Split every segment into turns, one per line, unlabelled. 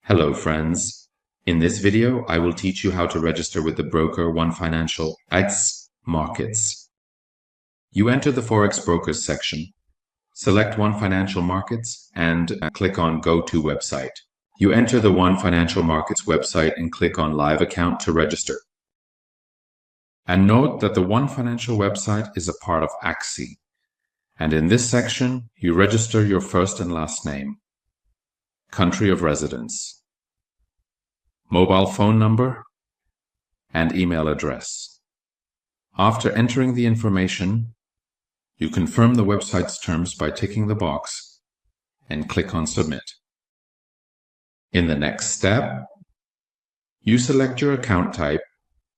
Hello friends. In this video, I will teach you how to register with the broker One Financial X Markets. You enter the Forex Brokers section, select One Financial Markets and click on Go to Website. You enter the One Financial Markets website and click on Live Account to register. And note that the One Financial website is a part of AXI. And in this section, you register your first and last name, country of residence, mobile phone number, and email address. After entering the information, you confirm the website's terms by ticking the box and click on Submit. In the next step, you select your account type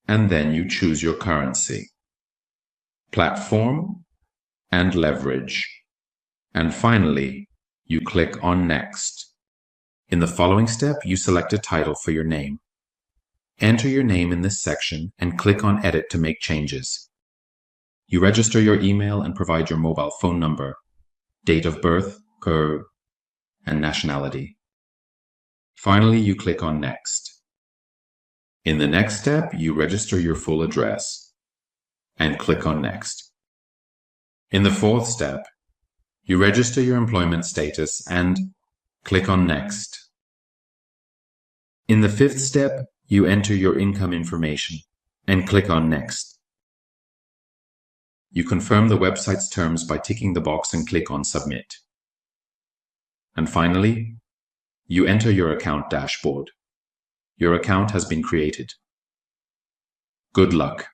and then you choose your currency, platform, and leverage. And finally, you click on Next. In the following step, you select a title for your name. Enter your name in this section and click on Edit to make changes. You register your email and provide your mobile phone number, date of birth, and nationality. Finally, you click on Next. In the next step, you register your full address and click on Next. In the fourth step, you register your employment status and click on Next. In the fifth step, you enter your income information and click on Next. You confirm the website's terms by ticking the box and click on Submit. And finally, you enter your account dashboard. Your account has been created. Good luck.